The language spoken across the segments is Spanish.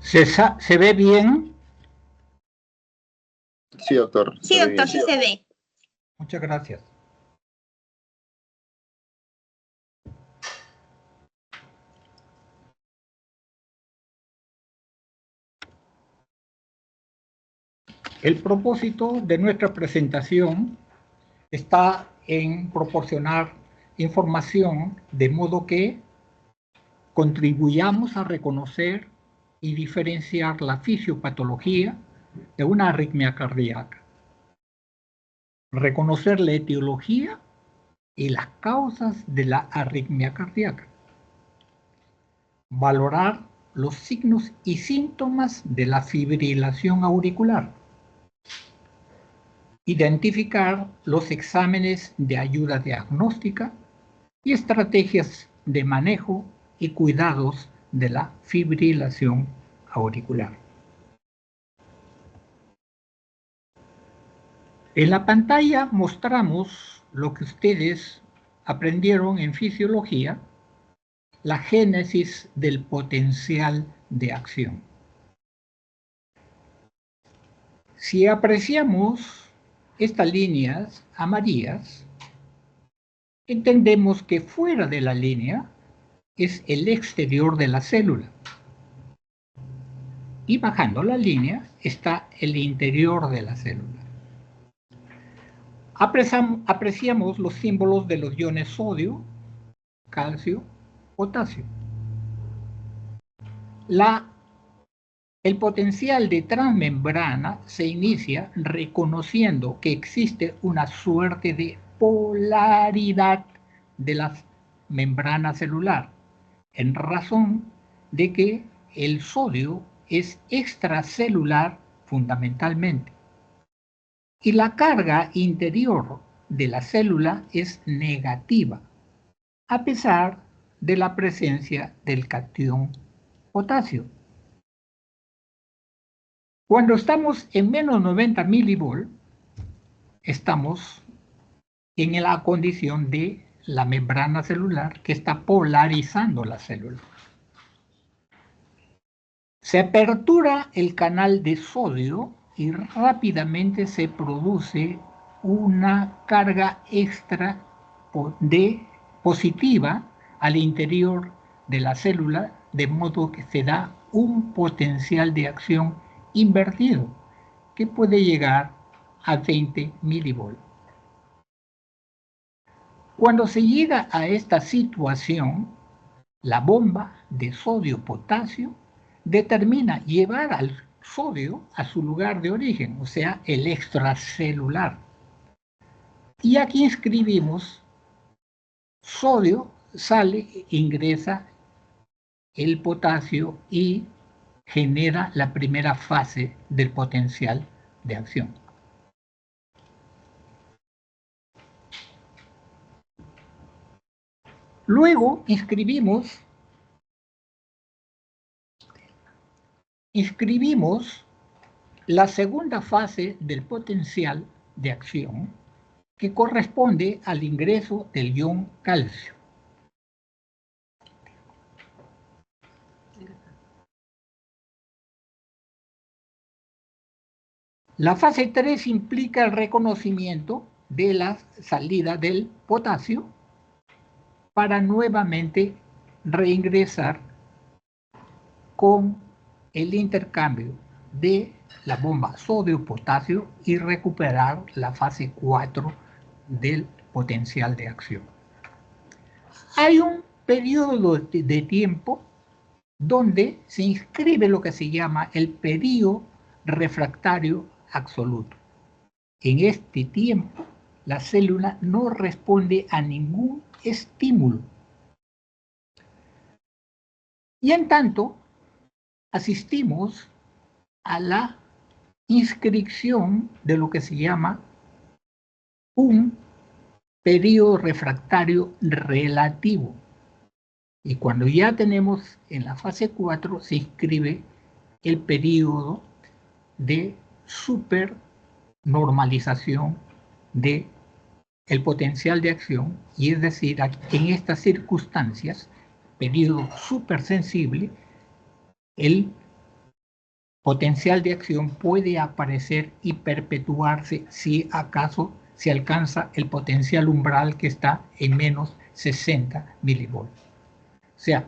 ¿Se ve bien? Sí, doctor. Sí, doctor, sí se ve. Muchas gracias. El propósito de nuestra presentación está en proporcionar información de modo que contribuyamos a reconocer y diferenciar la fisiopatología de una arritmia cardíaca, reconocer la etiología y las causas de la arritmia cardíaca, valorar los signos y síntomas de la fibrilación auricular, identificar los exámenes de ayuda diagnóstica y estrategias de manejo y cuidados de la fibrilación auricular. En la pantalla mostramos lo que ustedes aprendieron en fisiología, la génesis del potencial de acción. Si apreciamos estas líneas amarillas, entendemos que fuera de la línea es el exterior de la célula. Y bajando la línea está el interior de la célula. Apreciamos los símbolos de los iones sodio, calcio, potasio. El potencial de transmembrana se inicia reconociendo que existe una suerte de polaridad de la membrana celular, en razón de que el sodio es extracelular fundamentalmente, y la carga interior de la célula es negativa, a pesar de la presencia del catión potasio. Cuando estamos en menos 90 milivolts, estamos en la condición de la membrana celular que está polarizando la célula. Se apertura el canal de sodio y rápidamente se produce una carga extra positiva al interior de la célula, de modo que se da un potencial de acción invertido que puede llegar a 20 milivolts. Cuando se llega a esta situación, la bomba de sodio-potasio determina llevar al sodio a su lugar de origen, o sea, el extracelular. Y aquí escribimos sodio, sale, ingresa el potasio y genera la primera fase del potencial de acción. Luego inscribimos la segunda fase del potencial de acción, que corresponde al ingreso del ion calcio. La fase 3 implica el reconocimiento de la salida del potasio para nuevamente reingresar con el intercambio de la bomba sodio-potasio y recuperar la fase 4 del potencial de acción. Hay un periodo de tiempo donde se inscribe lo que se llama el periodo refractario absoluto. En este tiempo, la célula no responde a ningún estímulo. Y en tanto, asistimos a la inscripción de lo que se llama un periodo refractario relativo. Y cuando ya tenemos en la fase 4, se inscribe el periodo de supernormalización del potencial de acción, y es decir, en estas circunstancias, periodo supersensible, el potencial de acción puede aparecer y perpetuarse si acaso se alcanza el potencial umbral que está en menos 60 milivolts. O sea,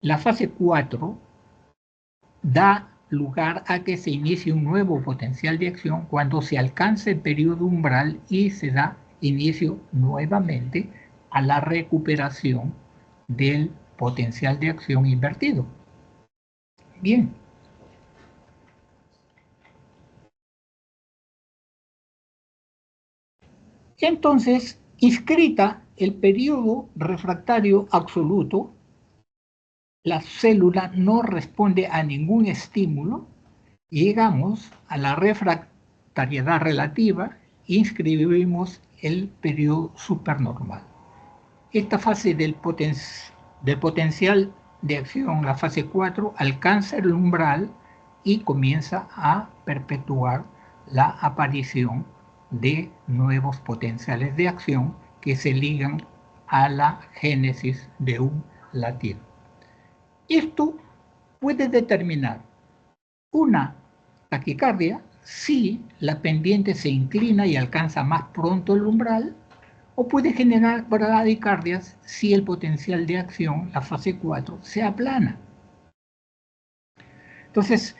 la fase 4 da lugar a que se inicie un nuevo potencial de acción cuando se alcance el periodo umbral y se da inicio nuevamente a la recuperación del potencial de acción invertido. Bien. Entonces, inscrita el periodo refractario absoluto, la célula no responde a ningún estímulo, llegamos a la refractariedad relativa e inscribimos el periodo supernormal. Esta fase del potencial de acción, la fase 4, alcanza el umbral y comienza a perpetuar la aparición de nuevos potenciales de acción que se ligan a la génesis de un latido. Esto puede determinar una taquicardia si la pendiente se inclina y alcanza más pronto el umbral, o puede generar bradicardias si el potencial de acción, la fase 4, se aplana. Entonces,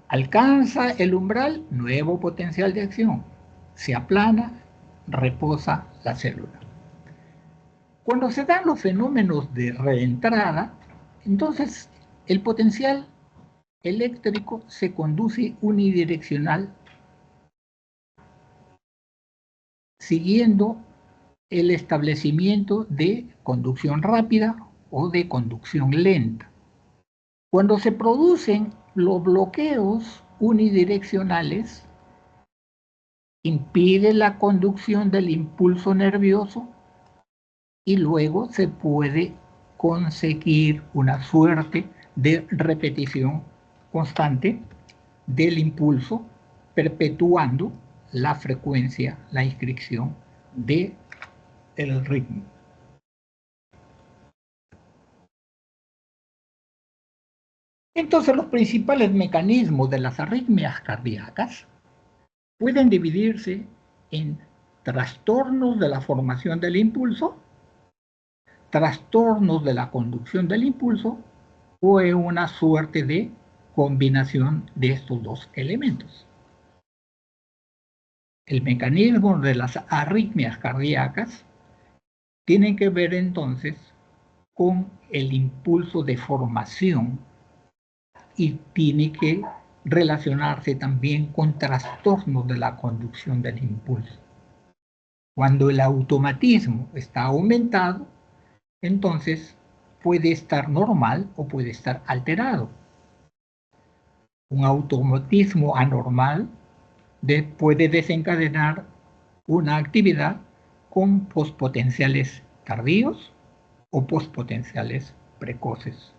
alcanza el umbral, nuevo potencial de acción. Se aplana, reposa la célula. Cuando se dan los fenómenos de reentrada, entonces el potencial eléctrico se conduce unidireccional siguiendo el establecimiento de conducción rápida o de conducción lenta. Cuando se producen los bloqueos unidireccionales, impide la conducción del impulso nervioso y luego se puede conseguir una suerte de repetición constante del impulso, perpetuando la frecuencia, la inscripción del ritmo. Entonces, los principales mecanismos de las arritmias cardíacas pueden dividirse en trastornos de la formación del impulso, trastornos de la conducción del impulso o en una suerte de combinación de estos dos elementos. El mecanismo de las arritmias cardíacas tienen que ver entonces con el impulso de formación y tiene que relacionarse también con trastornos de la conducción del impulso. Cuando el automatismo está aumentado, entonces puede estar normal o puede estar alterado. Un automatismo anormal puede desencadenar una actividad con pospotenciales tardíos o pospotenciales precoces.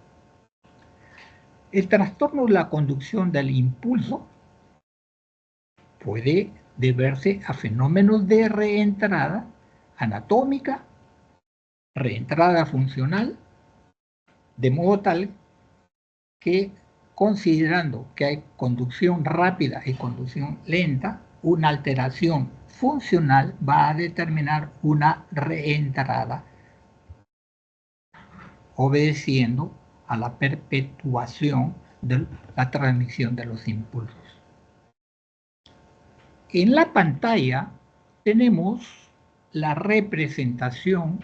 El trastorno de la conducción del impulso puede deberse a fenómenos de reentrada anatómica, reentrada funcional, de modo tal que, considerando que hay conducción rápida y conducción lenta, una alteración funcional va a determinar una reentrada, obedeciendo a la perpetuación de la transmisión de los impulsos. En la pantalla tenemos la representación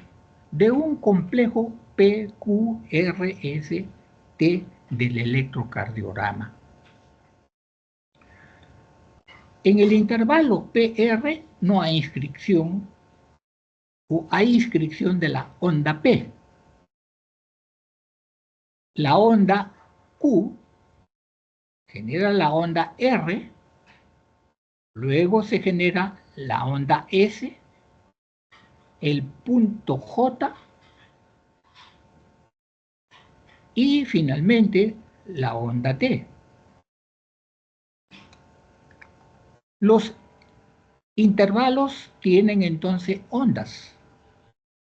de un complejo PQRST del electrocardiograma. En el intervalo PR no hay inscripción o hay inscripción de la onda P. La onda Q genera la onda R, luego se genera la onda S, el punto J y finalmente la onda T. Los intervalos tienen entonces ondas.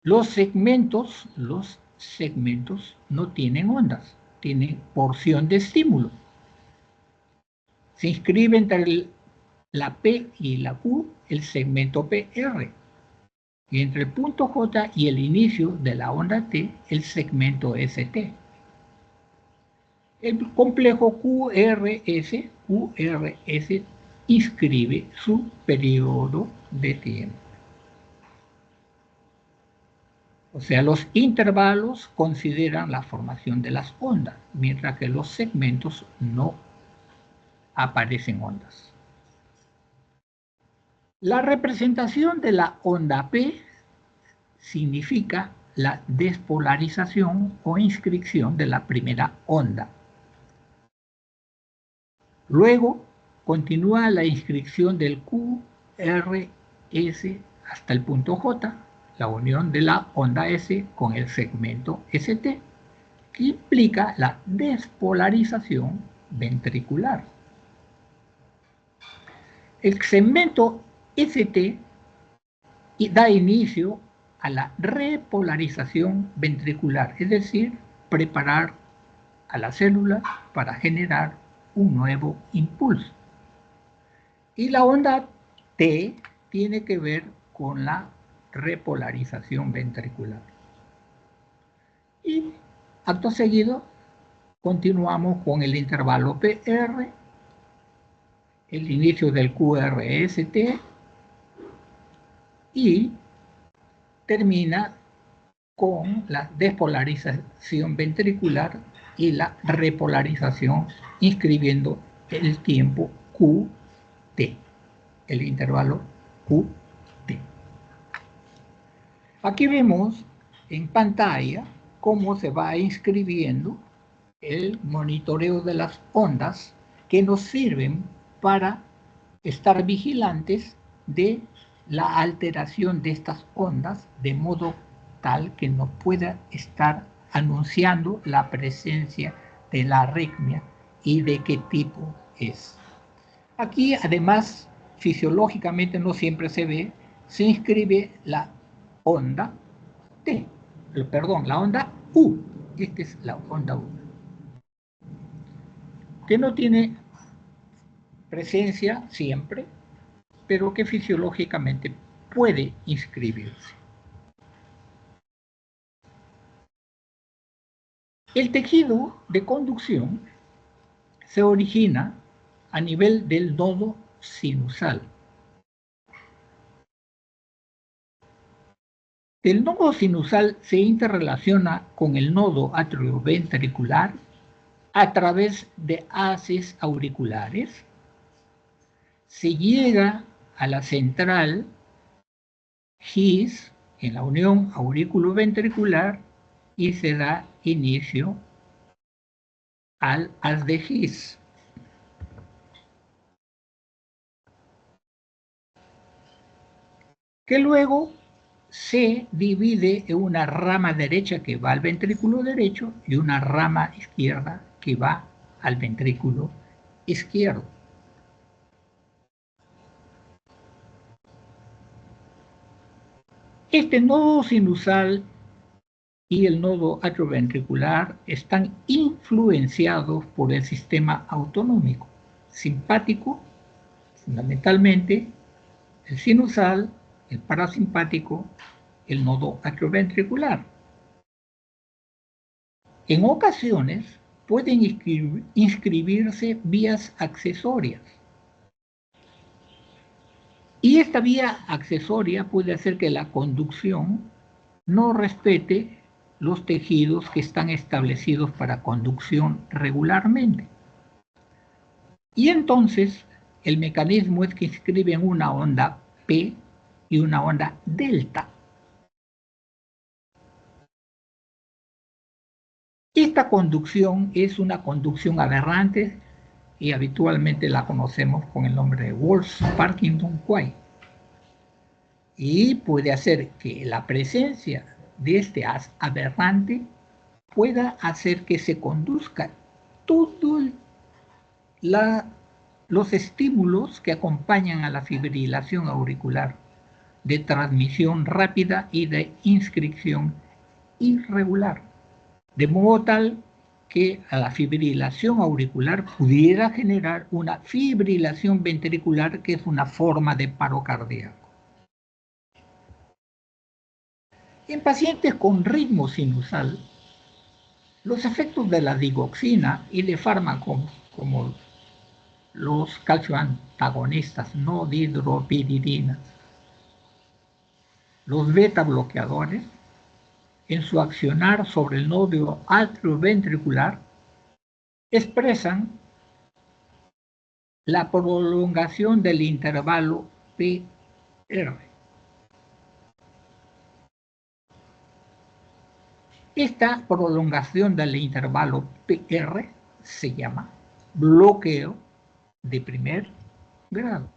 Los segmentos no tienen ondas. tiene porción de estímulo. Se inscribe entre la P y la Q el segmento PR. Y entre el punto J y el inicio de la onda T, el segmento ST. El complejo QRS inscribe su periodo de tiempo. O sea, los intervalos consideran la formación de las ondas, mientras que los segmentos no aparecen ondas. La representación de la onda P significa la despolarización o inscripción de la primera onda. Luego continúa la inscripción del QRS hasta el punto J, la unión de la onda S con el segmento ST, que implica la despolarización ventricular. El segmento ST da inicio a la repolarización ventricular, es decir, preparar a la célula para generar un nuevo impulso. Y la onda T tiene que ver con la repolarización ventricular. Y acto seguido continuamos con el intervalo PR, el inicio del QRST y termina con la despolarización ventricular y la repolarización, inscribiendo el tiempo QT, el intervalo QT. Aquí vemos en pantalla cómo se va inscribiendo el monitoreo de las ondas que nos sirven para estar vigilantes de la alteración de estas ondas de modo tal que nos pueda estar anunciando la presencia de la arritmia y de qué tipo es. Aquí además fisiológicamente no siempre se ve, se inscribe la onda T, perdón, la onda U. Esta es la onda U, que no tiene presencia siempre, pero que fisiológicamente puede inscribirse. El tejido de conducción se origina a nivel del nodo sinusal. El nodo sinusal se interrelaciona con el nodo atrioventricular a través de haces auriculares. Se llega a la central GIS en la unión auriculoventricular y se da inicio al haz de His. Que luego se divide en una rama derecha que va al ventrículo derecho y una rama izquierda que va al ventrículo izquierdo. Este nodo sinusal y el nodo atrioventricular están influenciados por el sistema autonómico simpático, fundamentalmente el sinusal, el parasimpático, el nodo atrioventricular. En ocasiones pueden inscribirse vías accesorias. Y esta vía accesoria puede hacer que la conducción no respete los tejidos que están establecidos para conducción regularmente. Y entonces el mecanismo es que inscriben una onda P y una onda delta. Esta conducción es una conducción aberrante y habitualmente la conocemos con el nombre de Wolff-Parkinson-White. Y puede hacer que la presencia de este haz aberrante pueda hacer que se conduzca todos los estímulos que acompañan a la fibrilación auricular de transmisión rápida y de inscripción irregular, de modo tal que a la fibrilación auricular pudiera generar una fibrilación ventricular, que es una forma de paro cardíaco. En pacientes con ritmo sinusal, los efectos de la digoxina y de fármacos como los calcioantagonistas, no dihidropiridinas, los beta bloqueadores, en su accionar sobre el nódulo atrioventricular, expresan la prolongación del intervalo PR. Esta prolongación del intervalo PR se llama bloqueo de primer grado.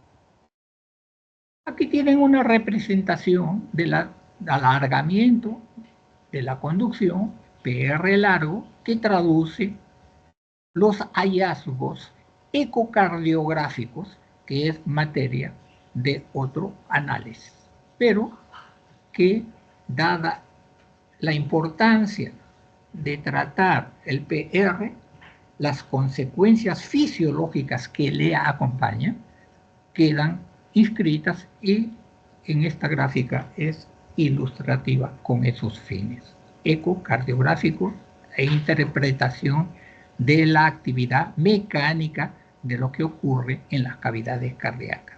Aquí tienen una representación del alargamiento de la conducción PR largo, que traduce los hallazgos ecocardiográficos, que es materia de otro análisis, pero que, dada la importancia de tratar el PR, las consecuencias fisiológicas que le acompañan quedan inscritas, y en esta gráfica es ilustrativa con esos fines: ecocardiográfico e interpretación de la actividad mecánica de lo que ocurre en las cavidades cardíacas.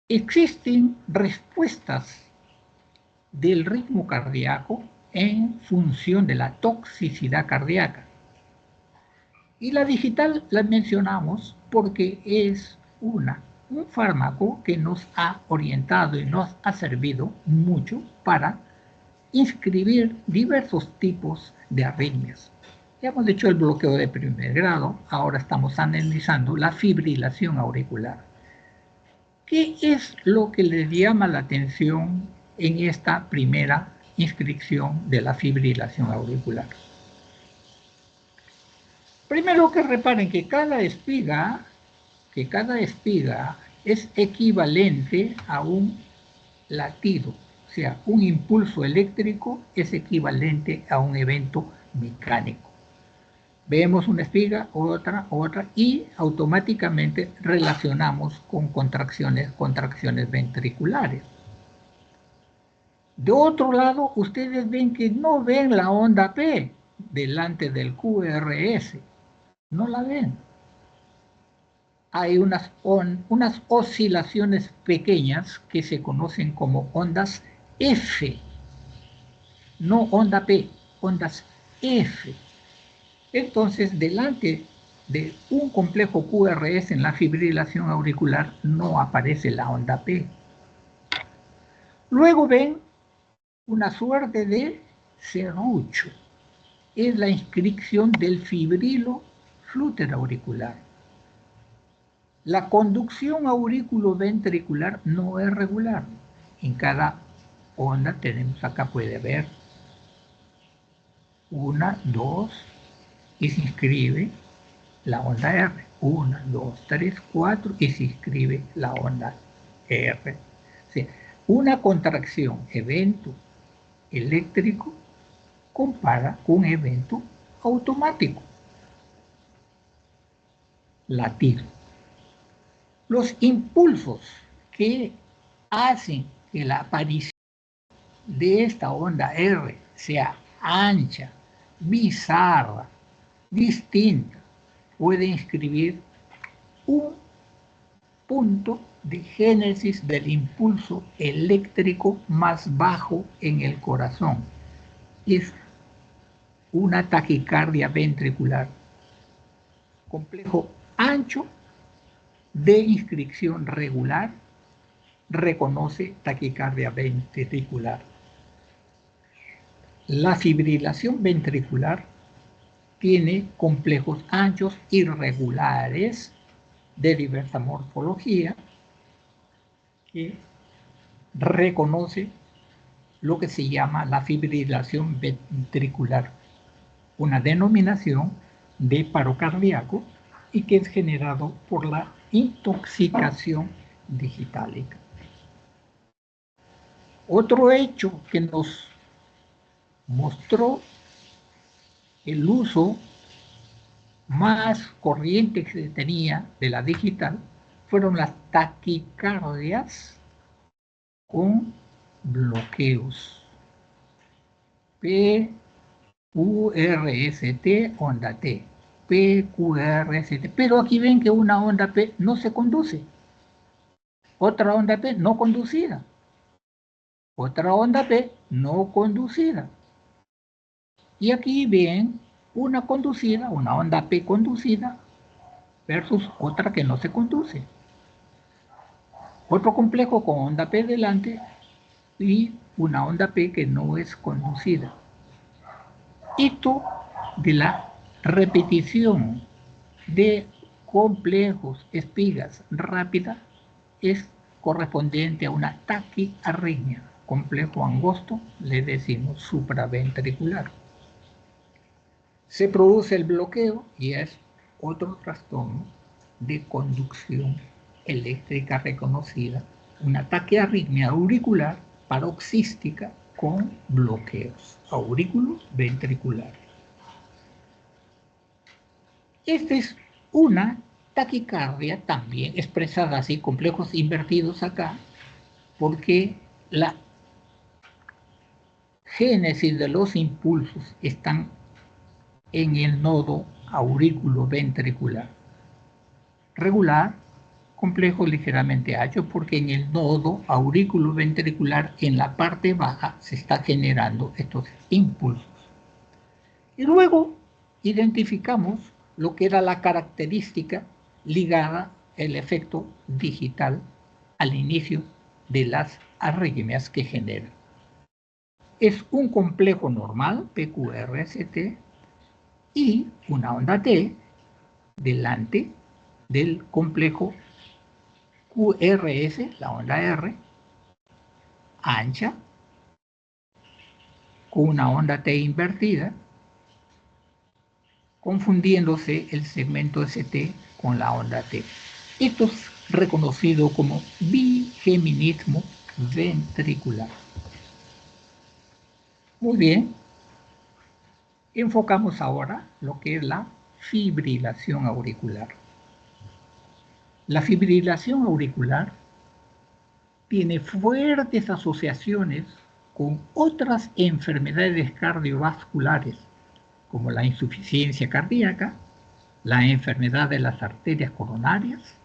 Existen respuestas del ritmo cardíaco en función de la toxicidad cardíaca. Y la digital la mencionamos porque es un fármaco que nos ha orientado y nos ha servido mucho para inscribir diversos tipos de arritmias. Ya hemos hecho el bloqueo de primer grado, ahora estamos analizando la fibrilación auricular. ¿Qué es lo que les llama la atención en esta primera inscripción de la fibrilación auricular? Primero, que reparen que cada espiga es equivalente a un latido, o sea, un impulso eléctrico es equivalente a un evento mecánico. Vemos una espiga, otra, y automáticamente relacionamos con contracciones ventriculares. De otro lado, ustedes ven que no ven la onda P delante del QRS. No la ven. Hay unas oscilaciones pequeñas que se conocen como ondas F, no onda P, ondas F. Entonces, delante de un complejo QRS en la fibrilación auricular no aparece la onda P. Luego ven una suerte de serrucho. Es la inscripción del fibrilo flúter auricular. La conducción auriculoventricular no es regular. En cada onda tenemos, acá puede ver, 1, 2, y se inscribe la onda R. 1, 2, 3, 4, y se inscribe la onda R. O sea, una contracción, evento eléctrico, compara con un evento automático, latido. Los impulsos que hacen que la aparición de esta onda R sea ancha, bizarra, distinta, puede inscribir un punto de génesis del impulso eléctrico más bajo en el corazón. Es una taquicardia ventricular. Complejo ancho de inscripción regular reconoce taquicardia ventricular. La fibrilación ventricular tiene complejos anchos irregulares de diversa morfología que reconoce lo que se llama la fibrilación ventricular, una denominación de paro cardíaco, y que es generado por la intoxicación digitálica. Otro hecho que nos mostró el uso más corriente que se tenía de la digital fueron las taquicardias con bloqueos. PQRST, onda T. PQRST. Pero aquí ven que una onda P no se conduce. Otra onda P no conducida. Otra onda P no conducida. Y aquí ven una conducida, una onda P conducida versus otra que no se conduce. Otro complejo con onda P delante y una onda P que no es conducida. Esto de la repetición de complejos espigas rápidas es correspondiente a una taquiarritmia. Complejo angosto le decimos supraventricular. Se produce el bloqueo y es otro trastorno de conducción eléctrica reconocida, una taquiarritmia auricular paroxística con bloqueos auriculoventriculares. Esta es una taquicardia también expresada así, complejos invertidos acá, porque la génesis de los impulsos están en el nodo auriculoventricular. Regular, complejo ligeramente ancho, porque en el nodo auriculoventricular, en la parte baja, se está generando estos impulsos. Y luego identificamos lo que era la característica ligada al efecto digital al inicio de las arritmias que generan. Es un complejo normal, PQRST, y una onda T delante del complejo QRS, la onda R, ancha, con una onda T invertida, confundiéndose el segmento ST con la onda T. Esto es reconocido como bigeminismo ventricular. Muy bien, enfocamos ahora lo que es la fibrilación auricular. La fibrilación auricular tiene fuertes asociaciones con otras enfermedades cardiovasculares, como la insuficiencia cardíaca, la enfermedad de las arterias coronarias,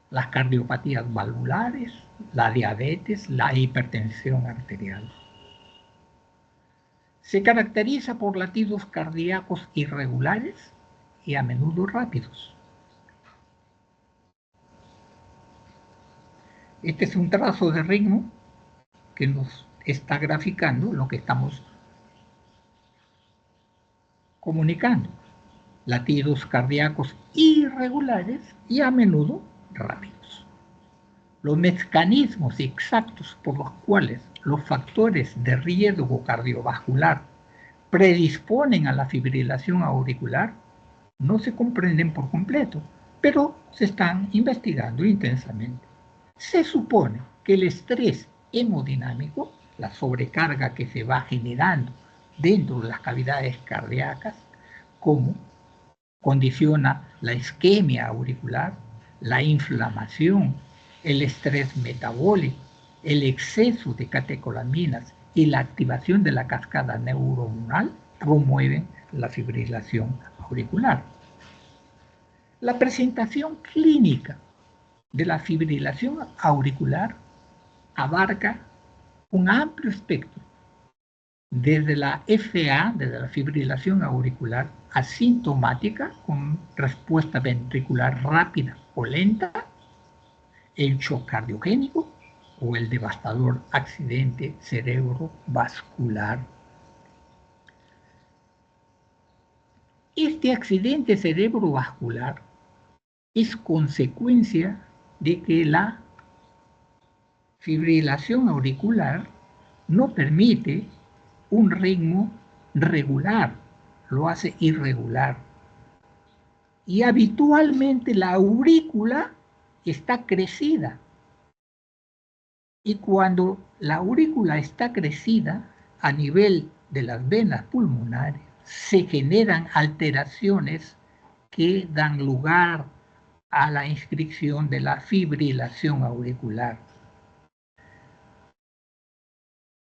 las cardiopatías valvulares, la diabetes, la hipertensión arterial. Se caracteriza por latidos cardíacos irregulares y a menudo rápidos. Este es un trazo de ritmo que nos está graficando lo que estamos comunicando. Latidos cardíacos irregulares y a menudo rápidos. Los mecanismos exactos por los cuales los factores de riesgo cardiovascular predisponen a la fibrilación auricular no se comprenden por completo, pero se están investigando intensamente. Se supone que el estrés hemodinámico, la sobrecarga que se va generando dentro de las cavidades cardíacas, como condiciona la isquemia auricular, la inflamación, el estrés metabólico, el exceso de catecolaminas y la activación de la cascada neuronal promueven la fibrilación auricular. La presentación clínica de la fibrilación auricular abarca un amplio espectro, desde la FA, desde la fibrilación auricular asintomática con respuesta ventricular rápida o lenta, el shock cardiogénico o el devastador accidente cerebrovascular. Este accidente cerebrovascular es consecuencia de que la fibrilación auricular no permite un ritmo regular, lo hace irregular. Y habitualmente la aurícula está crecida. Y cuando la aurícula está crecida a nivel de las venas pulmonares, se generan alteraciones que dan lugar a la inscripción de la fibrilación auricular.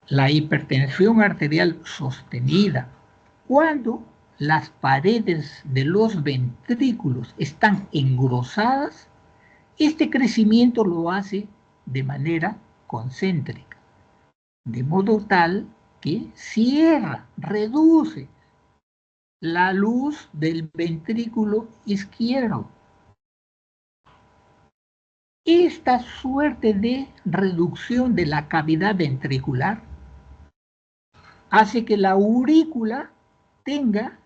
La hipertensión arterial sostenida, cuando las paredes de los ventrículos están engrosadas, este crecimiento lo hace de manera concéntrica, de modo tal que cierra, reduce la luz del ventrículo izquierdo. Esta suerte de reducción de la cavidad ventricular hace que la aurícula tenga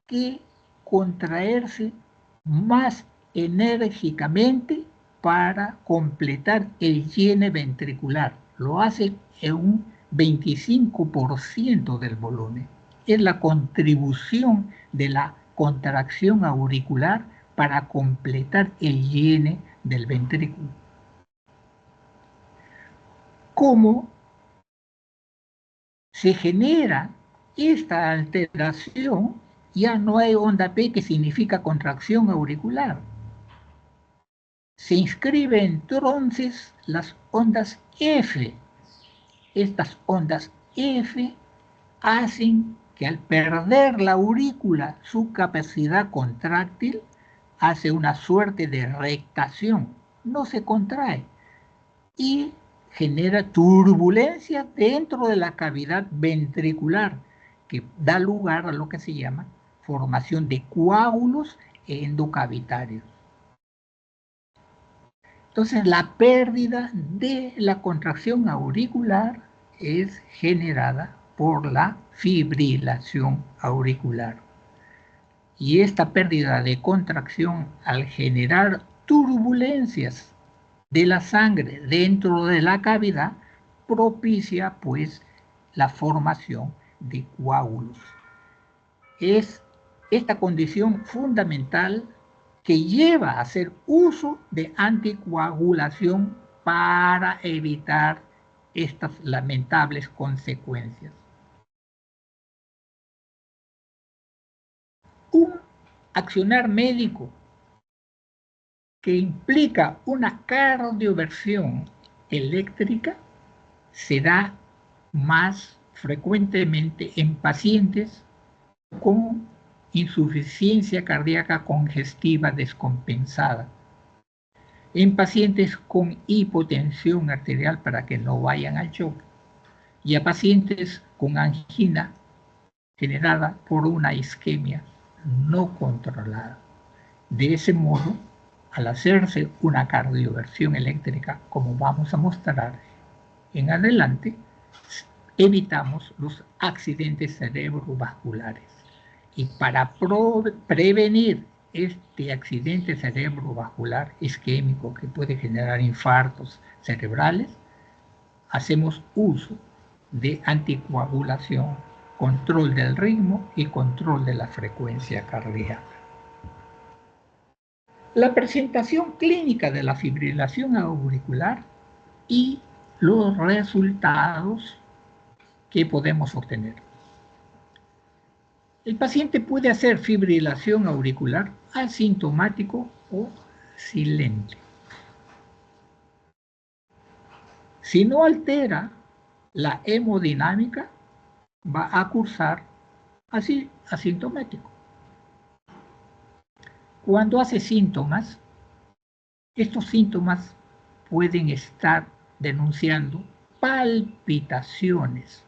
que contraerse más enérgicamente para completar el llene ventricular. Lo hace en un 25% del volumen. Es la contribución de la contracción auricular para completar el llene del ventrículo. ¿Cómo se genera esta alteración? Ya no hay onda P, que significa contracción auricular. Se inscriben entonces las ondas F. Estas ondas F hacen que, al perder la aurícula su capacidad contráctil, hace una suerte de rectación, no se contrae, y genera turbulencia dentro de la cavidad ventricular, que da lugar a lo que se llama formación de coágulos endocavitarios. Entonces, la pérdida de la contracción auricular es generada por la fibrilación auricular. Y esta pérdida de contracción, al generar turbulencias de la sangre dentro de la cavidad, propicia pues la formación de coágulos. Es esta condición fundamental que lleva a hacer uso de anticoagulación para evitar estas lamentables consecuencias. Un accionar médico que implica una cardioversión eléctrica se da más frecuentemente en pacientes con insuficiencia cardíaca congestiva descompensada, en pacientes con hipotensión arterial para que no vayan al choque, y a pacientes con angina generada por una isquemia no controlada. De ese modo, al hacerse una cardioversión eléctrica, como vamos a mostrar en adelante, evitamos los accidentes cerebrovasculares. Y para prevenir este accidente cerebrovascular isquémico que puede generar infartos cerebrales, hacemos uso de anticoagulación, control del ritmo y control de la frecuencia cardíaca. La presentación clínica de la fibrilación auricular y los resultados que podemos obtener. El paciente puede hacer fibrilación auricular asintomático o silente. Si no altera la hemodinámica, va a cursar así asintomático. Cuando hace síntomas, estos síntomas pueden estar denunciando palpitaciones,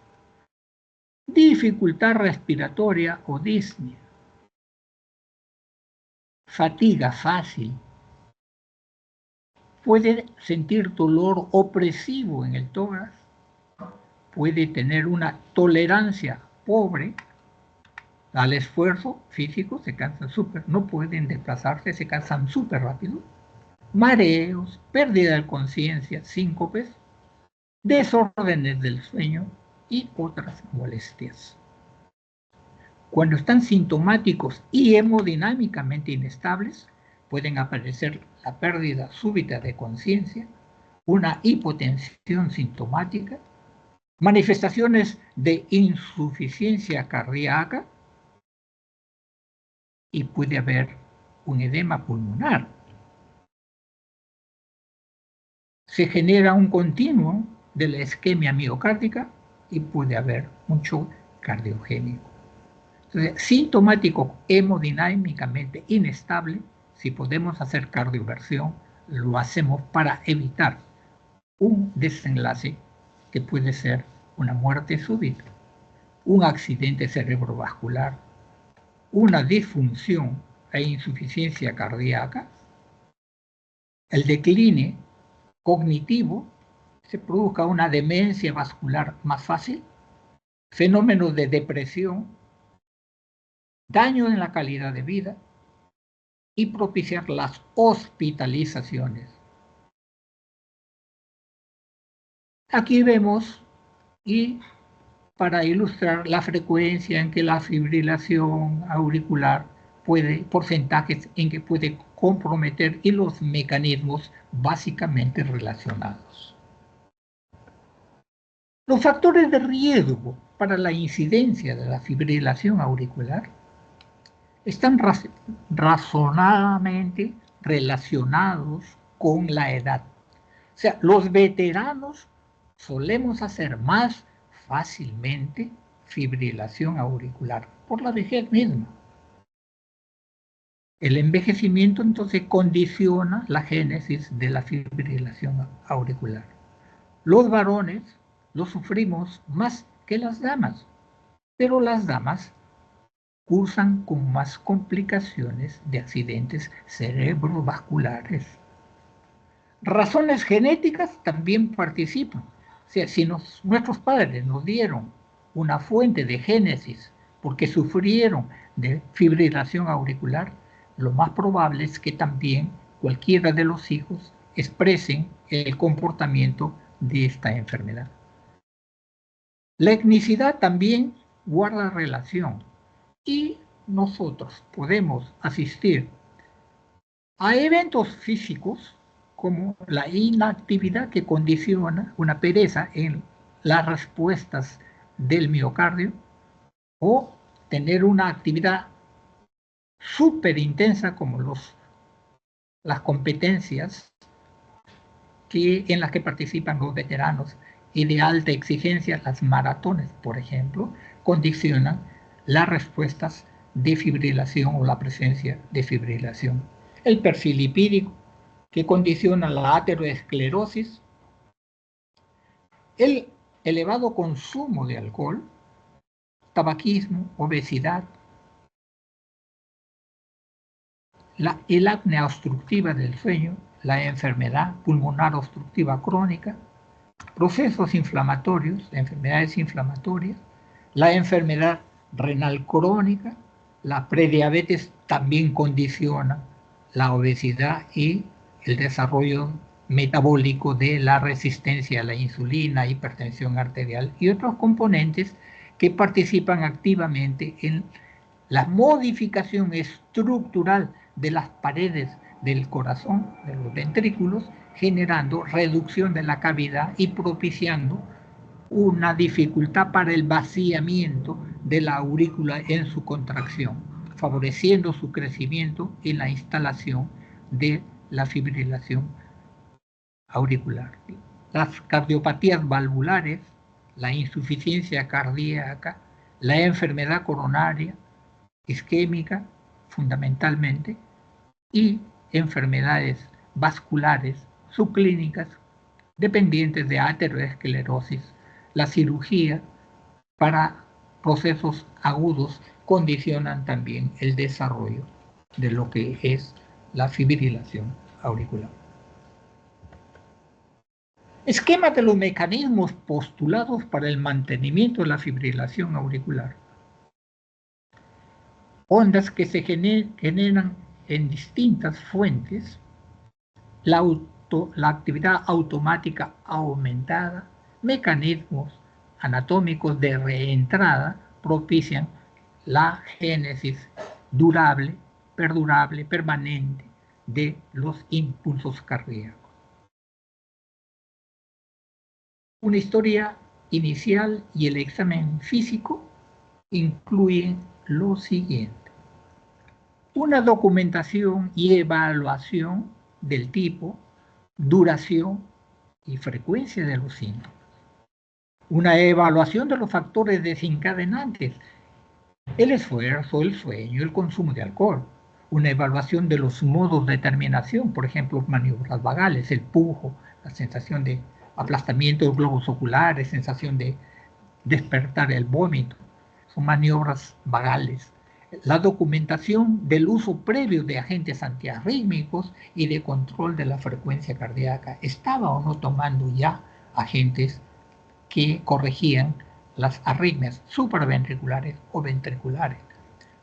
dificultad respiratoria o disnea, fatiga fácil, puede sentir dolor opresivo en el tórax, puede tener una tolerancia pobre al esfuerzo físico, se cansan no pueden desplazarse, se cansan súper rápido, mareos, pérdida de conciencia, síncopes, desórdenes del sueño y otras molestias. Cuando están sintomáticos y hemodinámicamente inestables, pueden aparecer la pérdida súbita de conciencia, una hipotensión sintomática, manifestaciones de insuficiencia cardíaca, y puede haber un edema pulmonar. Se genera un continuo de la isquemia miocárdica y puede haber un shock cardiogénico. Entonces, sintomático hemodinámicamente inestable, si podemos hacer cardioversión, lo hacemos para evitar un desenlace que puede ser una muerte súbita, un accidente cerebrovascular, una disfunción e insuficiencia cardíaca, el decline cognitivo, se produzca una demencia vascular más fácil, fenómenos de depresión, daño en la calidad de vida y propiciar las hospitalizaciones. Aquí vemos, y para ilustrar la frecuencia en que la fibrilación auricular porcentajes en que puede comprometer y los mecanismos básicamente relacionados. Los factores de riesgo para la incidencia de la fibrilación auricular están razonadamente relacionados con la edad. O sea, los veteranos solemos hacer más fácilmente fibrilación auricular por la vejez misma. El envejecimiento entonces condiciona la génesis de la fibrilación auricular. Los varones lo sufrimos más que las damas, pero las damas cursan con más complicaciones de accidentes cerebrovasculares. Razones genéticas también participan. O sea, si nuestros padres nos dieron una fuente de génesis porque sufrieron de fibrilación auricular, lo más probable es que también cualquiera de los hijos expresen el comportamiento de esta enfermedad. La etnicidad también guarda relación y nosotros podemos asistir a eventos físicos como la inactividad que condiciona una pereza en las respuestas del miocardio o tener una actividad súper intensa como las competencias en las que participan los veteranos y de alta exigencia, las maratones, por ejemplo, condicionan las respuestas de fibrilación o la presencia de fibrilación. El perfil lipídico, que condiciona la ateroesclerosis, el elevado consumo de alcohol, tabaquismo, obesidad, el apnea obstructiva del sueño, la enfermedad pulmonar obstructiva crónica, procesos inflamatorios, enfermedades inflamatorias, la enfermedad renal crónica, la prediabetes también condiciona la obesidad y el desarrollo metabólico de la resistencia a la insulina, hipertensión arterial y otros componentes que participan activamente en la modificación estructural de las paredes del corazón, de los ventrículos, generando reducción de la cavidad y propiciando una dificultad para el vaciamiento de la aurícula en su contracción, favoreciendo su crecimiento y la instalación de la fibrilación auricular. Las cardiopatías valvulares, la insuficiencia cardíaca, la enfermedad coronaria, isquémica fundamentalmente, y enfermedades vasculares subclínicas dependientes de ateroesclerosis. La cirugía para procesos agudos condicionan también el desarrollo de lo que es la fibrilación auricular. Esquema de los mecanismos postulados para el mantenimiento de la fibrilación auricular. Ondas que se generan en distintas fuentes, la actividad automática aumentada, mecanismos anatómicos de reentrada propician la génesis durable, perdurable, permanente de los impulsos cardíacos. Una historia inicial y el examen físico incluyen lo siguiente. una documentación y evaluación del tipo, duración y frecuencia de los síntomas. Una evaluación de los factores desencadenantes, el esfuerzo, el sueño, el consumo de alcohol. Una evaluación de los modos de terminación, por ejemplo, maniobras vagales, el pujo, la sensación de aplastamiento de globos oculares, sensación de despertar el vómito. Son maniobras vagales. La documentación del uso previo de agentes antiarrítmicos y de control de la frecuencia cardíaca. ¿Estaba o no tomando ya agentes que corregían las arritmias supraventriculares o ventriculares?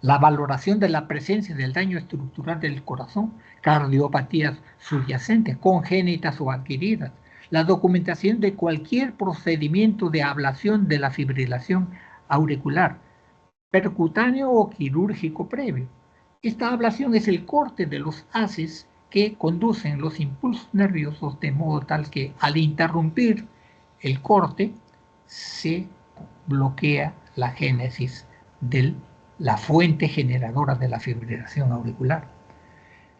La valoración de la presencia del daño estructural del corazón, cardiopatías subyacentes, congénitas o adquiridas. La documentación de cualquier procedimiento de ablación de la fibrilación auricular, percutáneo o quirúrgico previo. Esta ablación es el corte de los haces que conducen los impulsos nerviosos de modo tal que al interrumpir el corte se bloquea la génesis de la fuente generadora de la fibrilación auricular.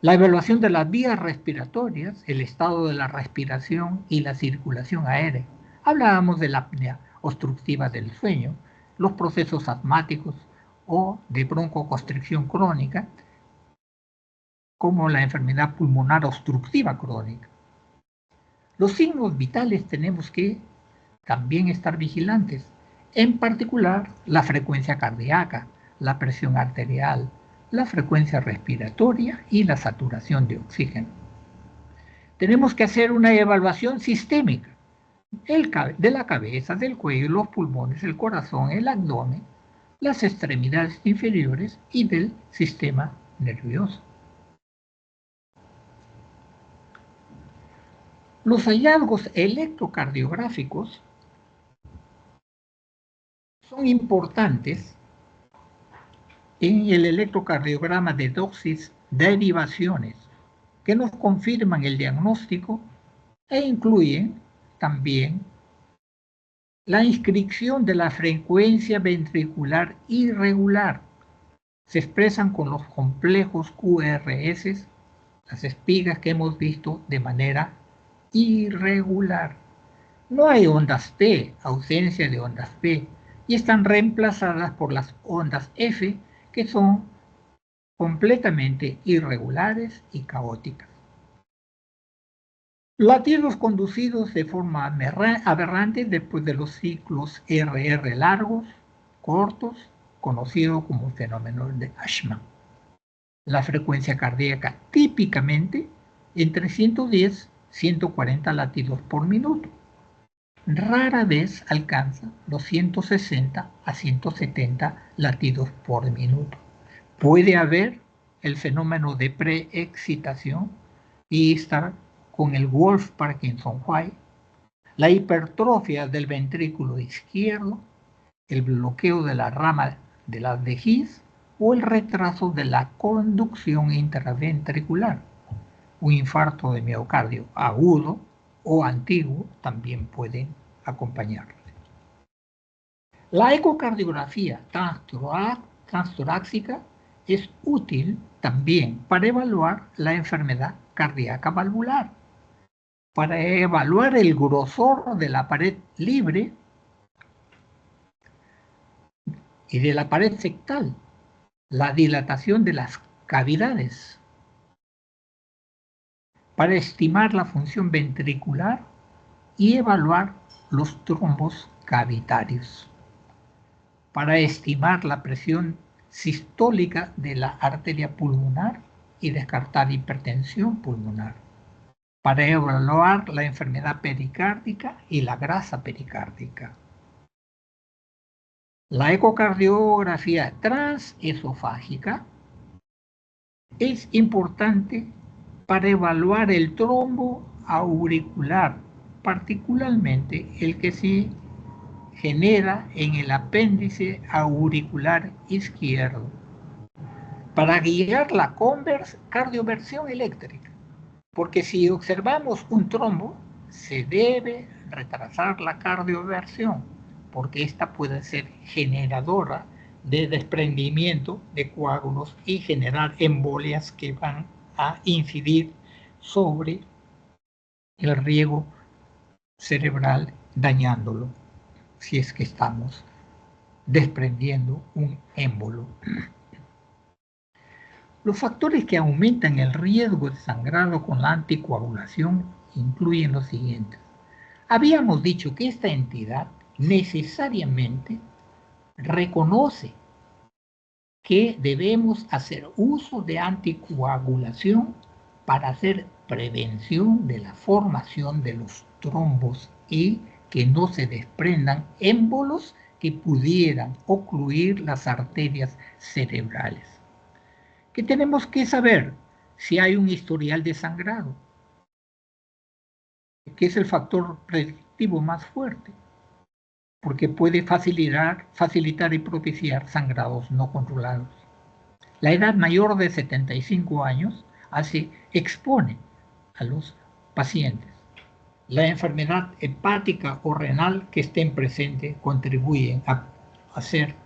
La evaluación de las vías respiratorias, el estado de la respiración y la circulación aérea. Hablábamos de la apnea obstructiva del sueño, los procesos asmáticos o de broncoconstricción crónica, como la enfermedad pulmonar obstructiva crónica. Los signos vitales tenemos que también estar vigilantes, en particular la frecuencia cardíaca, la presión arterial, la frecuencia respiratoria y la saturación de oxígeno. Tenemos que hacer una evaluación sistémica de la cabeza, del cuello, los pulmones, el corazón, el abdomen, las extremidades inferiores y del sistema nervioso. Los hallazgos electrocardiográficos son importantes en el electrocardiograma de dosis derivaciones que nos confirman el diagnóstico e incluyen también la inscripción de la frecuencia ventricular irregular. Se expresan con los complejos QRS, las espigas que hemos visto de manera irregular. No hay ondas P, ausencia de ondas P, y están reemplazadas por las ondas F, que son completamente irregulares y caóticas. Latidos conducidos de forma aberrante después de los ciclos RR largos, cortos, conocido como fenómeno de Ashman. La frecuencia cardíaca típicamente entre 110 y 140 latidos por minuto. Rara vez alcanza los 160 a 170 latidos por minuto. Puede haber el fenómeno de preexcitación y estar con el Wolff-Parkinson-White, la hipertrofia del ventrículo izquierdo, el bloqueo de la rama de las de His o el retraso de la conducción intraventricular. Un infarto de miocardio agudo o antiguo también pueden acompañarlo. La ecocardiografía transtorácica es útil también para evaluar la enfermedad cardíaca valvular, para evaluar el grosor de la pared libre y de la pared septal, la dilatación de las cavidades, para estimar la función ventricular y evaluar los trombos cavitarios, para estimar la presión sistólica de la arteria pulmonar y descartar hipertensión pulmonar, para evaluar la enfermedad pericárdica y la grasa pericárdica. La ecocardiografía transesofágica es importante para evaluar el trombo auricular, particularmente el que se genera en el apéndice auricular izquierdo, para guiar la cardioversión eléctrica, porque si observamos un trombo, se debe retrasar la cardioversión, porque esta puede ser generadora de desprendimiento de coágulos y generar embolias que van a incidir sobre el riego cerebral, dañándolo, si es que estamos desprendiendo un émbolo. Los factores que aumentan el riesgo de sangrado con la anticoagulación incluyen los siguientes. Habíamos dicho que esta entidad necesariamente reconoce que debemos hacer uso de anticoagulación para hacer prevención de la formación de los trombos y que no se desprendan émbolos que pudieran ocluir las arterias cerebrales. ¿Qué tenemos que saber? Si hay un historial de sangrado, que es el factor predictivo más fuerte, porque puede facilitar y propiciar sangrados no controlados. La edad mayor de 75 años expone a los pacientes. La enfermedad hepática o renal que estén presentes contribuyen a hacer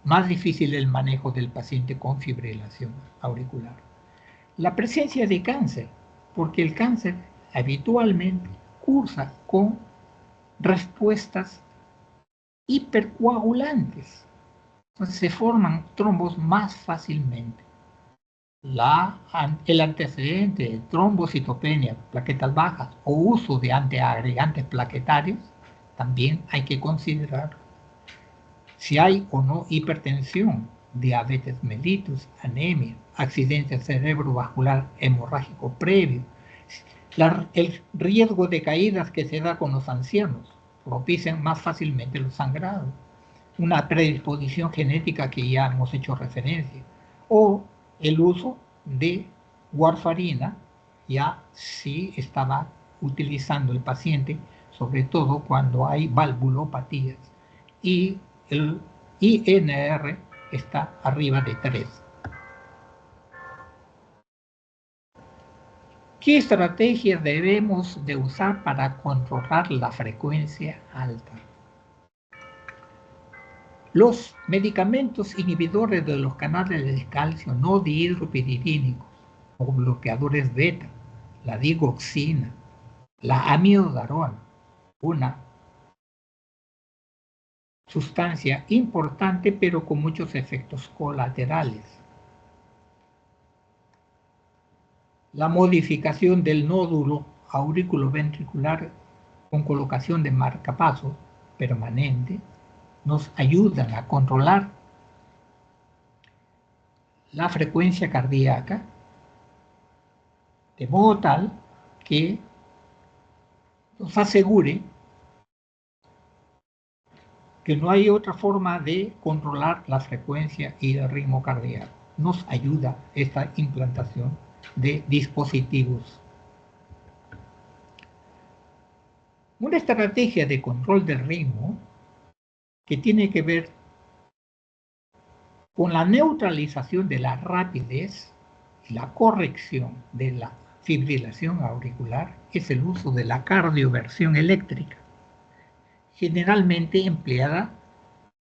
más difícil el manejo del paciente con fibrilación auricular. La presencia de cáncer, porque el cáncer habitualmente cursa con respuestas hipercoagulantes. Entonces se forman trombos más fácilmente. El antecedente de trombocitopenia, plaquetas bajas o uso de antiagregantes plaquetarios también hay que considerar. Si hay o no hipertensión, diabetes mellitus, anemia, accidente cerebrovascular hemorrágico previo, el riesgo de caídas que se da con los ancianos propician más fácilmente los sangrados, una predisposición genética que ya hemos hecho referencia, o el uso de warfarina, ya si estaba utilizando el paciente, sobre todo cuando hay valvulopatías, y el INR está arriba de 3. ¿Qué estrategias debemos de usar para controlar la frecuencia alta? Los medicamentos inhibidores de los canales de calcio no dihidropiridínicos o bloqueadores beta, la digoxina, la amiodarona, una sustancia importante pero con muchos efectos colaterales. La modificación del nódulo auriculoventricular con colocación de marcapasos permanente nos ayudan a controlar la frecuencia cardíaca de modo tal que nos asegure que no hay otra forma de controlar la frecuencia y el ritmo cardíaco. Nos ayuda esta implantación de dispositivos. Una estrategia de control del ritmo que tiene que ver con la neutralización de la rapidez y la corrección de la fibrilación auricular es el uso de la cardioversión eléctrica, generalmente empleada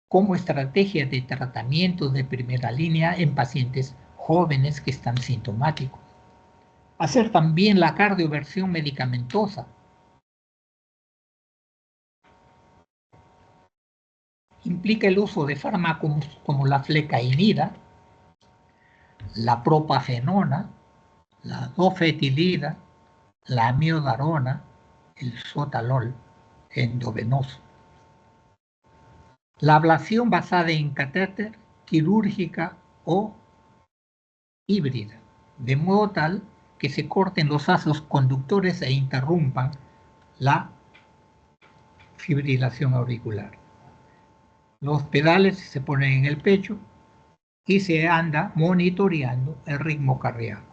como estrategia de tratamiento de primera línea en pacientes jóvenes que están sintomáticos. Hacer también la cardioversión medicamentosa. Implica el uso de fármacos como la flecainida, la propafenona, la dofetilida, la amiodarona, el sotalol endovenoso. La ablación basada en catéter, quirúrgica o híbrida, de modo tal que se corten los vasos conductores e interrumpan la fibrilación auricular. Los pedales se ponen en el pecho y se anda monitoreando el ritmo cardíaco.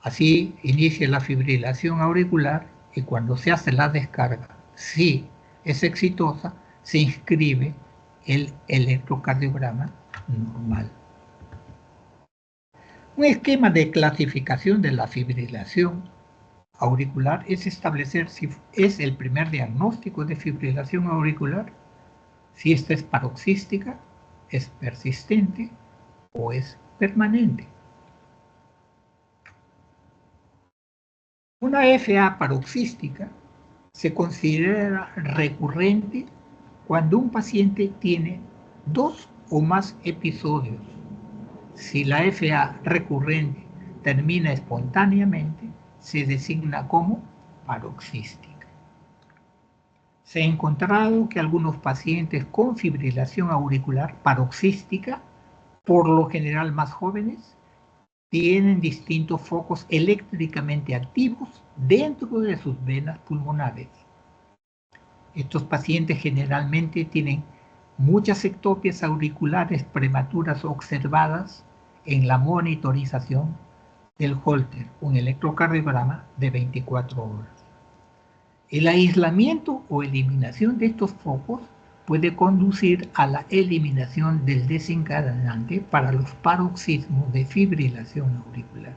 Así inicia la fibrilación auricular y cuando se hace la descarga, si es exitosa, se inscribe el electrocardiograma normal. Un esquema de clasificación de la fibrilación auricular es establecer si es el primer diagnóstico de fibrilación auricular, si esta es paroxística, es persistente o es permanente. Una FA paroxística se considera recurrente cuando un paciente tiene 2 o más episodios. Si la FA recurrente termina espontáneamente, se designa como paroxística. Se ha encontrado que algunos pacientes con fibrilación auricular paroxística, por lo general más jóvenes, tienen distintos focos eléctricamente activos dentro de sus venas pulmonares. Estos pacientes generalmente tienen muchas ectopias auriculares prematuras observadas en la monitorización del Holter, un electrocardiograma de 24 horas. El aislamiento o eliminación de estos focos puede conducir a la eliminación del desencadenante para los paroxismos de fibrilación auricular.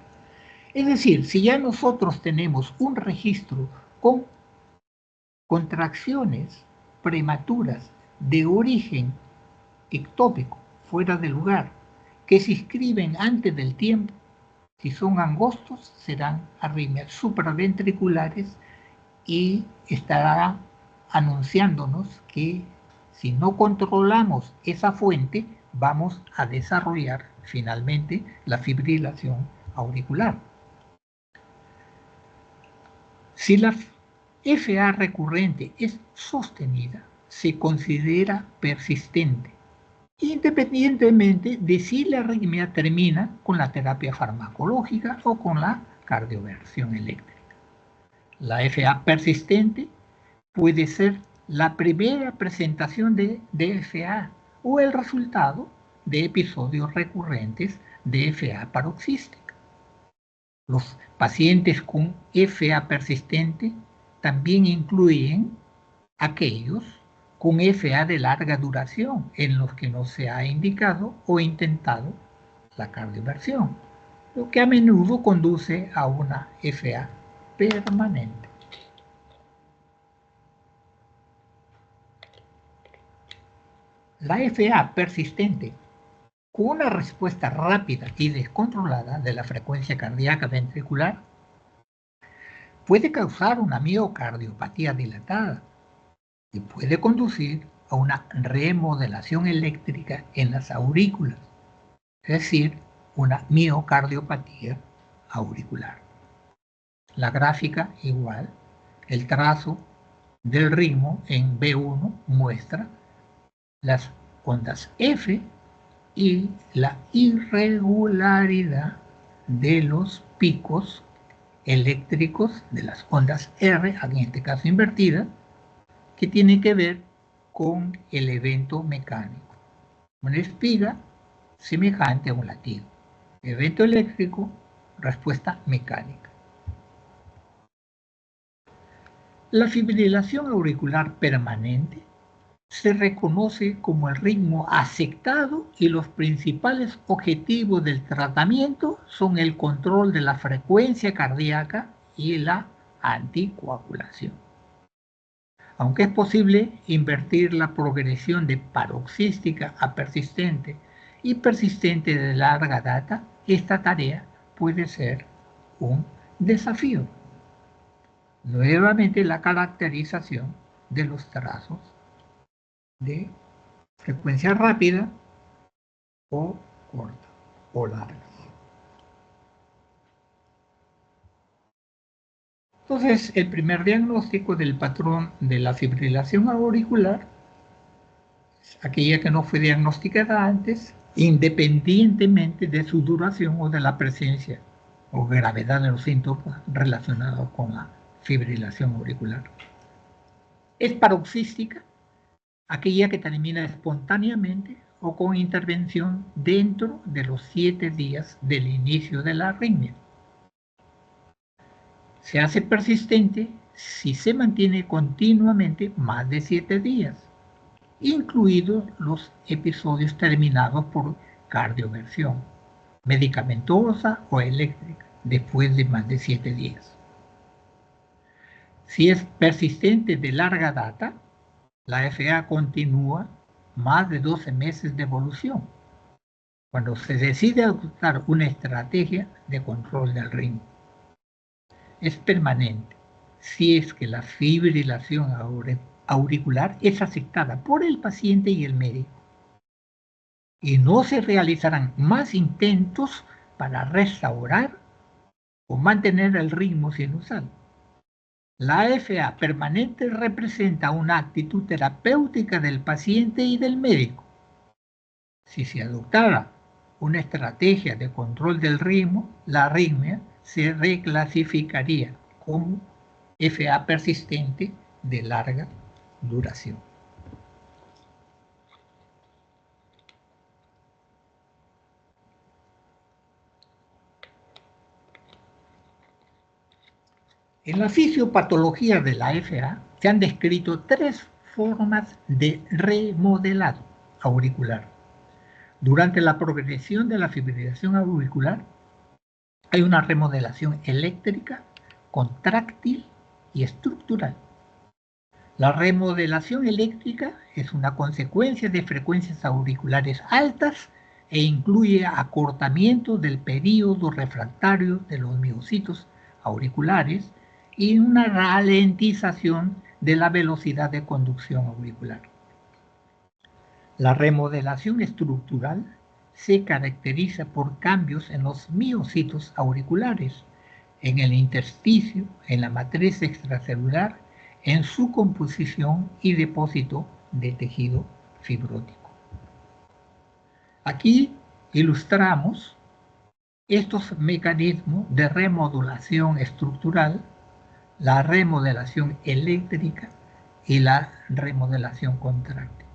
Es decir, si ya nosotros tenemos un registro con contracciones prematuras de origen ectópico fuera de lugar, que se inscriben antes del tiempo, si son angostos serán arritmias supraventriculares y estará anunciándonos que si no controlamos esa fuente, vamos a desarrollar finalmente la fibrilación auricular. Si la FA recurrente es sostenida, se considera persistente, independientemente de si la arritmia termina con la terapia farmacológica o con la cardioversión eléctrica. La FA persistente puede ser la primera presentación de FA o el resultado de episodios recurrentes de FA paroxística. Los pacientes con FA persistente también incluyen aquellos con FA de larga duración en los que no se ha indicado o intentado la cardioversión, lo que a menudo conduce a una FA permanente. La FA persistente, con una respuesta rápida y descontrolada de la frecuencia cardíaca ventricular, puede causar una miocardiopatía dilatada y puede conducir a una remodelación eléctrica en las aurículas, es decir, una miocardiopatía auricular. La gráfica igual, el trazo del ritmo en B1 muestra las ondas F y la irregularidad de los picos eléctricos de las ondas R, en este caso invertida, que tiene que ver con el evento mecánico. Una espiga semejante a un latido. Evento eléctrico, respuesta mecánica. La fibrilación auricular permanente se reconoce como el ritmo aceptado y los principales objetivos del tratamiento son el control de la frecuencia cardíaca y la anticoagulación. Aunque es posible invertir la progresión de paroxística a persistente y persistente de larga data, esta tarea puede ser un desafío. Nuevamente la caracterización de los trazos de frecuencia rápida o corta o larga. Entonces, el primer diagnóstico del patrón de la fibrilación auricular es aquella que no fue diagnosticada antes, independientemente de su duración o de la presencia o gravedad de los síntomas relacionados con la fibrilación auricular. Es paroxística, aquella que termina espontáneamente o con intervención dentro de los 7 días del inicio de la arritmia. Se hace persistente si se mantiene continuamente más de 7 días, incluidos los episodios terminados por cardioversión, medicamentosa o eléctrica, después de más de 7 días. Si es persistente de larga data, la FA continúa más de 12 meses de evolución, cuando se decide adoptar una estrategia de control del ritmo. Es permanente si es que la fibrilación auricular es aceptada por el paciente y el médico, y no se realizarán más intentos para restaurar o mantener el ritmo sinusal. La AFA permanente representa una actitud terapéutica del paciente y del médico. Si se adoptara una estrategia de control del ritmo, la arritmia se reclasificaría como FA persistente de larga duración. En la fisiopatología de la FA se han descrito 3 formas de remodelado auricular. Durante la progresión de la fibrilación auricular hay una remodelación eléctrica, contráctil y estructural. La remodelación eléctrica es una consecuencia de frecuencias auriculares altas e incluye acortamiento del período refractario de los miocitos auriculares y una ralentización de la velocidad de conducción auricular. La remodelación estructural se caracteriza por cambios en los miocitos auriculares, en el intersticio, en la matriz extracelular, en su composición y depósito de tejido fibrótico. Aquí ilustramos estos mecanismos de remodelación estructural, la remodelación eléctrica y la remodelación contráctil.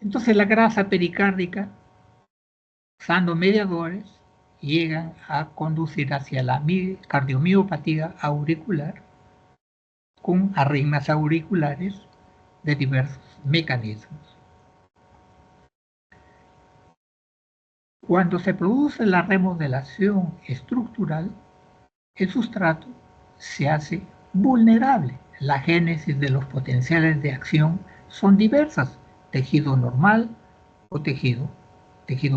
Entonces la grasa pericárdica, usando mediadores, llegan a conducir hacia la cardiomiopatía auricular con arritmias auriculares de diversos mecanismos. Cuando se produce la remodelación estructural, el sustrato se hace vulnerable. La génesis de los potenciales de acción son diversas: tejido normal o tejido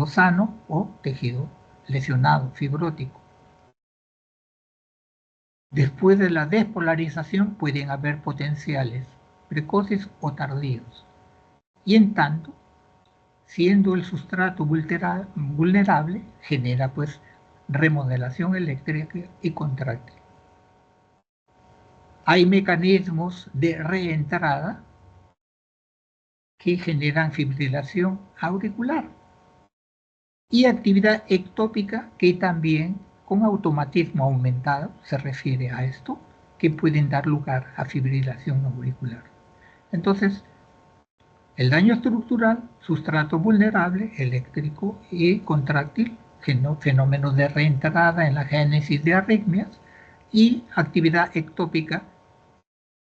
sano o tejido lesionado, fibrótico. Después de la despolarización pueden haber potenciales precoces o tardíos. Y en tanto, siendo el sustrato vulnerable, genera pues remodelación eléctrica y contráctil. Hay mecanismos de reentrada que generan fibrilación auricular y actividad ectópica que también con automatismo aumentado se refiere a esto, que pueden dar lugar a fibrilación auricular. Entonces, el daño estructural, sustrato vulnerable, eléctrico y contráctil, fenómenos de reentrada en la génesis de arritmias y actividad ectópica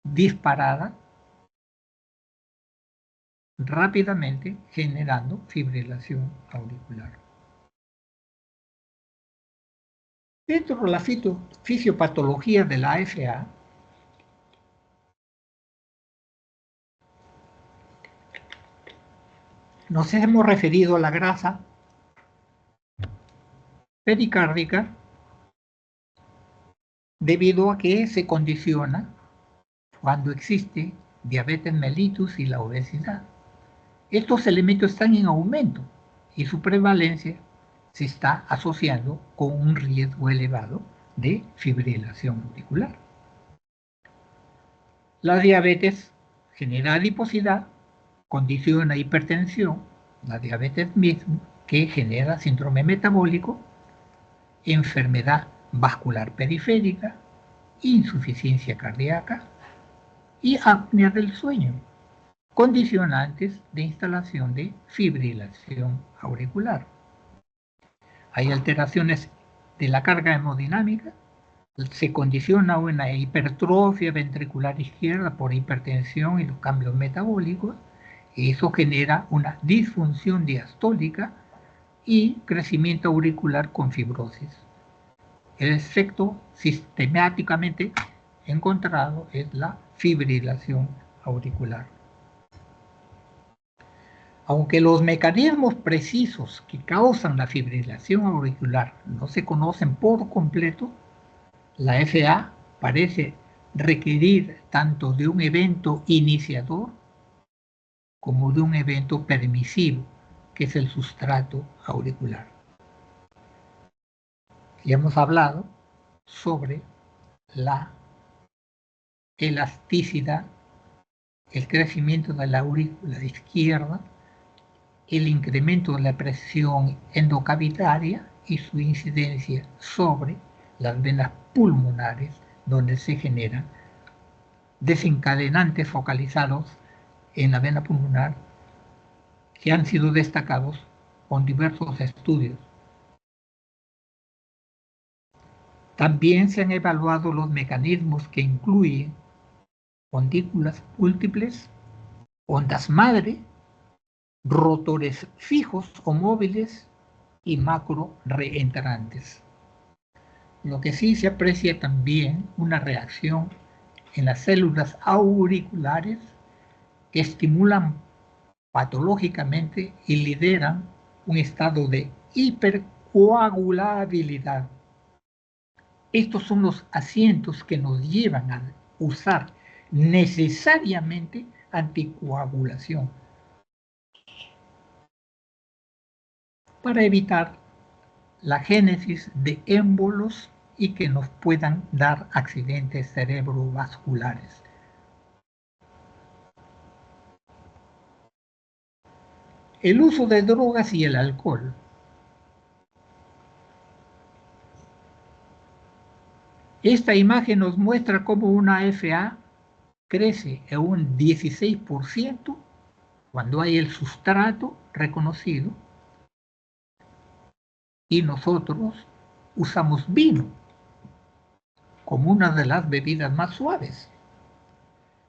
disparada rápidamente generando fibrilación auricular. Dentro de la fisiopatología de la AFA, nos hemos referido a la grasa pericárdica debido a que se condiciona cuando existe diabetes mellitus y la obesidad. Estos elementos están en aumento y su prevalencia se está asociando con un riesgo elevado de fibrilación auricular. La diabetes genera adiposidad, condiciona hipertensión, la diabetes mismo, que genera síndrome metabólico, enfermedad vascular periférica, insuficiencia cardíaca y apnea del sueño, condicionantes de instalación de fibrilación auricular. Hay alteraciones de la carga hemodinámica, se condiciona una hipertrofia ventricular izquierda por hipertensión y los cambios metabólicos, y eso genera una disfunción diastólica y crecimiento auricular con fibrosis. El efecto sistemáticamente encontrado es la fibrilación auricular. Aunque los mecanismos precisos que causan la fibrilación auricular no se conocen por completo, la FA parece requerir tanto de un evento iniciador como de un evento permisivo, que es el sustrato auricular. Ya hemos hablado sobre la elasticidad, el crecimiento de la aurícula izquierda, el incremento de la presión endocavitaria y su incidencia sobre las venas pulmonares, donde se generan desencadenantes focalizados en la vena pulmonar que han sido destacados con diversos estudios. También se han evaluado los mecanismos que incluyen ondículas múltiples, ondas madre, rotores fijos o móviles y macro reentrantes. Lo que sí se aprecia también una reacción en las células auriculares que estimulan patológicamente y lideran un estado de hipercoagulabilidad. Estos son los asientos que nos llevan a usar necesariamente anticoagulación para evitar la génesis de émbolos y que nos puedan dar accidentes cerebrovasculares. El uso de drogas y el alcohol. Esta imagen nos muestra cómo una FA crece en un 16% cuando hay el sustrato reconocido y nosotros usamos vino como una de las bebidas más suaves.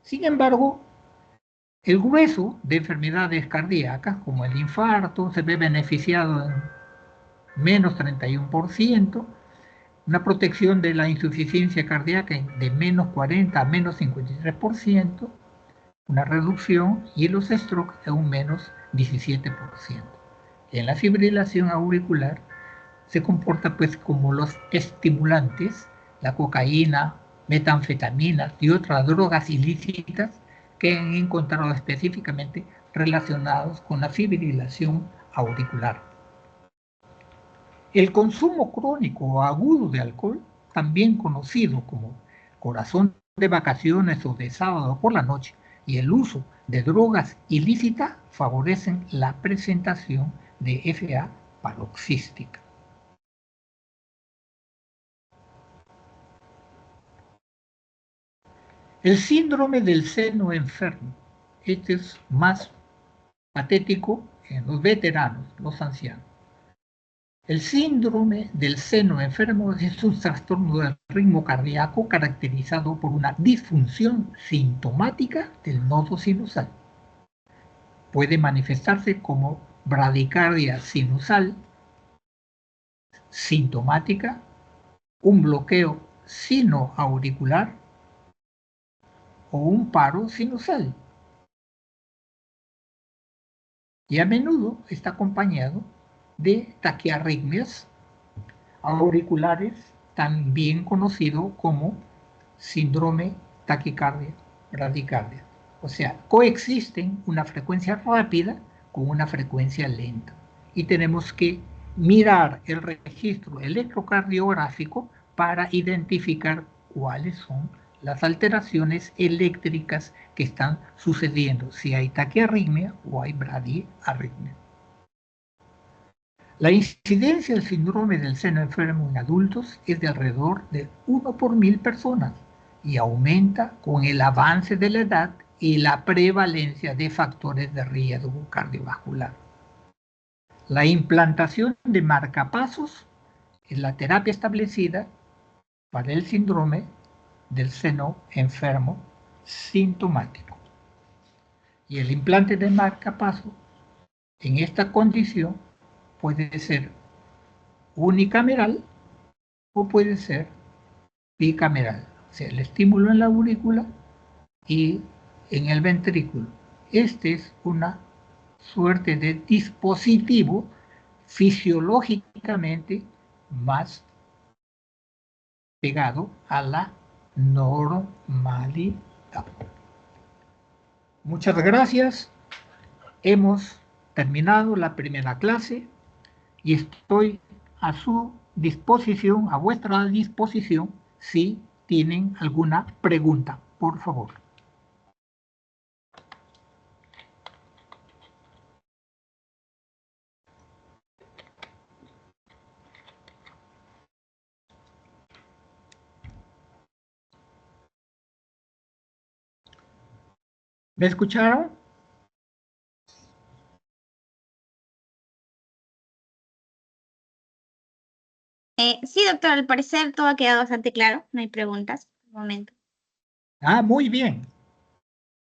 Sin embargo, el grueso de enfermedades cardíacas, como el infarto, se ve beneficiado en menos 31%, una protección de la insuficiencia cardíaca de menos 40 a menos 53%, una reducción y los strokes en un menos 17%. En la fibrilación auricular se comporta pues como los estimulantes, la cocaína, metanfetaminas y otras drogas ilícitas que han encontrado específicamente relacionados con la fibrilación auricular. El consumo crónico o agudo de alcohol, también conocido como corazón de vacaciones o de sábado por la noche, y el uso de drogas ilícitas favorecen la presentación de FA paroxística. El síndrome del seno enfermo. Este es más patético en los veteranos, los ancianos. El síndrome del seno enfermo es un trastorno del ritmo cardíaco caracterizado por una disfunción sintomática del nodo sinusal. Puede manifestarse como bradicardia sinusal, sintomática, un bloqueo sinoauricular o un paro sinusal. Y a menudo está acompañado de taquiarritmias auriculares, también conocido como síndrome taquicardia bradicardia. O sea, coexisten una frecuencia rápida con una frecuencia lenta. Y tenemos que mirar el registro electrocardiográfico para identificar cuáles son las alteraciones eléctricas que están sucediendo, si hay taquiarritmia o hay bradiarritmia. La incidencia del síndrome del seno enfermo en adultos es de alrededor de 1 por 1000 personas y aumenta con el avance de la edad y la prevalencia de factores de riesgo cardiovascular. La implantación de marcapasos es la terapia establecida para el síndrome del seno enfermo sintomático. Y el implante de marcapasos en esta condición puede ser unicameral o puede ser bicameral, o sea, el estímulo en la aurícula y en el ventrículo. Esta es una suerte de dispositivo fisiológicamente más pegado a la normalidad. Muchas gracias. Hemos terminado la primera clase y estoy a su disposición, a vuestra disposición, si tienen alguna pregunta, por favor. ¿Me escucharon? Sí, doctor, al parecer todo ha quedado bastante claro. No hay preguntas por el momento. Ah, muy bien.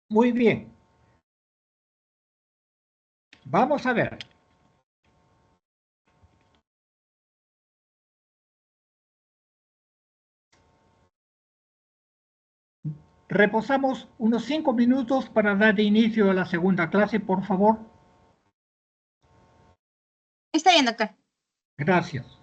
Muy bien. Vamos a ver. Reposamos unos 5 minutos para dar inicio a la segunda clase, por favor. Está bien, doctor. Gracias.